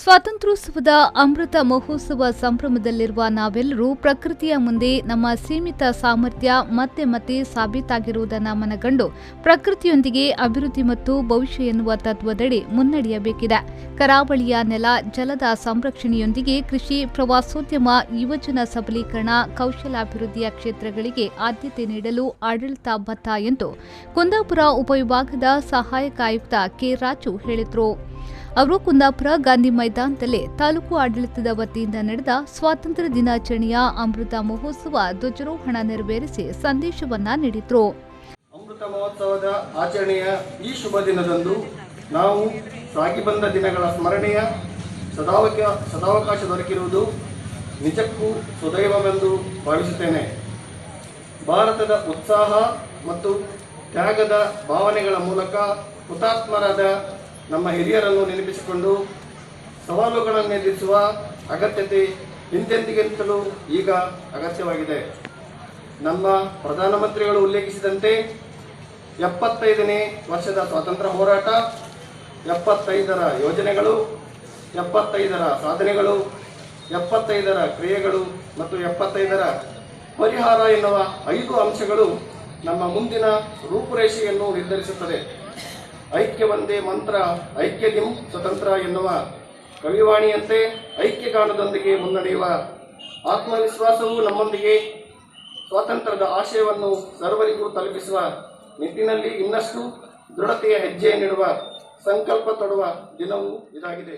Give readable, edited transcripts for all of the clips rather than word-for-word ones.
ಸ್ವಾತಂತ್ರ್ಯೋತ್ಸವದ ಅಮೃತ ಮಹೋತ್ಸವ ಸಂಭ್ರಮದಲ್ಲಿರುವ ನಾವೆಲ್ಲರೂ ಪ್ರಕೃತಿಯ ಮುಂದೆ ನಮ್ಮ ಸೀಮಿತ ಸಾಮರ್ಥ್ಯ ಮತ್ತೆ ಮತ್ತೆ ಸಾಬೀತಾಗಿರುವುದನ್ನು ಮನಗಂಡು ಪ್ರಕೃತಿಯೊಂದಿಗೆ ಅಭಿವೃದ್ಧಿ ಮತ್ತು ಭವಿಷ್ಯ ಎನ್ನುವ ತತ್ವದಡಿ ಮುನ್ನಡೆಯಬೇಕಿದೆ. ಕರಾವಳಿಯ ನೆಲ ಜಲದ ಸಂರಕ್ಷಣೆಯೊಂದಿಗೆ ಕೃಷಿ, ಪ್ರವಾಸೋದ್ಯಮ, ಯುವಜನ ಸಬಲೀಕರಣ, ಕೌಶಲಾಭಿವೃದ್ಧಿಯ ಕ್ಷೇತ್ರಗಳಿಗೆ ಆದ್ಯತೆ ನೀಡಲು ಆಡಳಿತ ಬದ್ಧ ಎಂದು ಕುಂದಾಪುರ ಉಪವಿಭಾಗದ ಸಹಾಯಕ ಆಯುಕ್ತ ಕೆ. ರಾಜು ಹೇಳಿದರು. ಅವರು ಕುಂದಾಪುರ ಗಾಂಧಿ ಮೈದಾನದಲ್ಲಿ ತಾಲೂಕು ಆಡಳಿತದ ವತಿಯಿಂದ ನಡೆದ ಸ್ವಾತಂತ್ರ್ಯ ದಿನಾಚರಣೆಯ ಅಮೃತ ಮಹೋತ್ಸವ ಧ್ವಜಾರೋಹಣ ನೆರವೇರಿಸಿ ಸಂದೇಶವನ್ನ ನೀಡಿದರು. ಅಮೃತ ಮಹೋತ್ಸವದ ಆಚರಣೆಯ ಈ ಶುಭ ದಿನದಂದು ನಾವು ಸಾಗಿ ಬಂದ ದಿನಗಳ ಸ್ಮರಣೆಯ ಸದಾವಕಾಶ ದೊರಕಿರುವುದು ನಿಜಕ್ಕೂ ಸುದೈವವೆಂದು ಭಾವಿಸುತ್ತೇನೆ. ಭಾರತದ ಉತ್ಸಾಹ ಮತ್ತು ತ್ಯಾಗದ ಭಾವನೆಗಳ ಮೂಲಕ ಹುತಾತ್ಮರಾದ ನಮ್ಮ ಹಿರಿಯರನ್ನು ನೆನಪಿಸಿಕೊಂಡು ಸವಾಲುಗಳನ್ನು ಎದುರಿಸುವ ಅಗತ್ಯತೆ ಹಿಂದೆಂದಿಗಿಂತಲೂ ಈಗ ಅಗತ್ಯವಾಗಿದೆ. ನಮ್ಮ ಪ್ರಧಾನಮಂತ್ರಿಗಳು ಉಲ್ಲೇಖಿಸಿದಂತೆ 75ನೇ ವರ್ಷದ ಸ್ವಾತಂತ್ರ್ಯ ಹೋರಾಟ, 75ರ ಯೋಜನೆಗಳು, 75ರ ಸಾಧನೆಗಳು, 75ರ ಕ್ರಿಯೆಗಳು ಮತ್ತು 75ರ ಪರಿಹಾರ ಎನ್ನುವ 5 ಅಂಶಗಳು ನಮ್ಮ ಮುಂದಿನ ರೂಪುರೇಷೆಯನ್ನು ನಿರ್ಧರಿಸುತ್ತದೆ. ಐಕ್ಯ ಒಂದೇ ಮಂತ್ರ ಐಕ್ಯದಿಂ ಸ್ವತಂತ್ರ ಎನ್ನುವ ಕವಿವಾಣಿಯಂತೆ ಐಕ್ಯಗಾನದೊಂದಿಗೆ ಮುನ್ನಡೆಯುವ ಆತ್ಮವಿಶ್ವಾಸವು ನಮ್ಮೊಂದಿಗೆ ಸ್ವಾತಂತ್ರ್ಯದ ಆಶಯವನ್ನು ಸರ್ವರಿಗೂ ತಲುಪಿಸುವ ನಿಟ್ಟಿನಲ್ಲಿ ಇನ್ನಷ್ಟು ದೃಢತೆಯ ಹೆಜ್ಜೆ ನೀಡುವ ಸಂಕಲ್ಪ ತೊಡುವ ದಿನವೂ ಇದಾಗಿದೆ.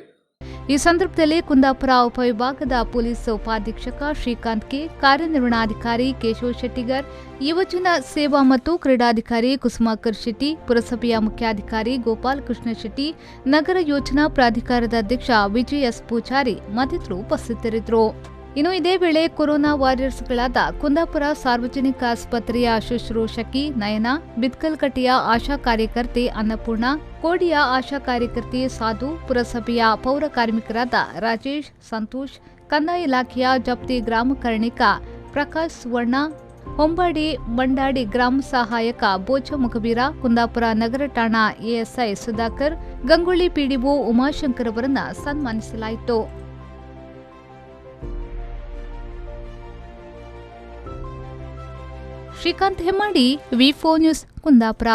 ಈ ಸಂದರ್ಭದಲ್ಲಿ ಕುಂದಾಪುರ ಉಪವಿಭಾಗದ ಪೊಲೀಸ್ ಉಪಾಧೀಕ್ಷಕ ಶ್ರೀಕಾಂತ್ ಕೆ, ಕಾರ್ಯನಿರ್ವಹಣಾಧಿಕಾರಿ ಕೇಶವ್ ಶೆಟ್ಟಿಗರ್, ಯುವಜನ ಸೇವಾ ಮತ್ತು ಕ್ರೀಡಾಧಿಕಾರಿ ಕುಸುಮಾಕರ್ ಶೆಟ್ಟಿ, ಪುರಸಭೆಯ ಮುಖ್ಯಾಧಿಕಾರಿ ಗೋಪಾಲ್ ಕೃಷ್ಣ ಶೆಟ್ಟಿ, ನಗರ ಯೋಜನಾ ಪ್ರಾಧಿಕಾರದ ಅಧ್ಯಕ್ಷ ವಿಜಯ್ ಎಸ್ ಪೂಜಾರಿ ಮತ್ತಿತರರು ಉಪಸ್ಥಿತರಿದ್ದರು. ಇನ್ನು ಇದೇ ವೇಳೆ ಕೊರೋನಾ ವಾರಿಯರ್ಸ್ಗಳಾದ ಕುಂದಾಪುರ ಸಾರ್ವಜನಿಕ ಆಸ್ಪತ್ರೆಯ ಶುಶ್ರೂಷಕಿ ನಯನ, ಬಿದ್ಕಲ್ಕಟ್ಟೆಯ ಆಶಾ ಕಾರ್ಯಕರ್ತೆ ಅನ್ನಪೂರ್ಣ, ಕೋಡಿಯ ಆಶಾ ಕಾರ್ಯಕರ್ತೆ ಸಾಧು, ಪುರಸಭೆಯ ಪೌರ ಕಾರ್ಮಿಕರಾದ ರಾಜೇಶ್, ಸಂತೋಷ್, ಕಂದಾಯ ಇಲಾಖೆಯ ಜಪ್ತಿ ಗ್ರಾಮ ಕರ್ಣಿಕ ಪ್ರಕಾಶ್ ಸುವರ್ಣ, ಹೊಂಬಾಡಿ ಮಂಡಾಡಿ ಗ್ರಾಮ ಸಹಾಯಕ ಬೋಚ ಮುಖಬೀರ, ಕುಂದಾಪುರ ನಗರ ಠಾಣಾ ಎಎಸ್ಐ ಸುಧಾಕರ್, ಗಂಗೊಳ್ಳಿ ಪಿಡಿಒ ಉಮಾಶಂಕರ್ ಅವರನ್ನು ಸನ್ಮಾನಿಸಲಾಯಿತು. ಶ್ರೀಕಾಂತ್ ಹೆಮ್ಮಾಡಿ, ವಿ4 ನ್ಯೂಸ್, ಕುಂದಾಪುರ.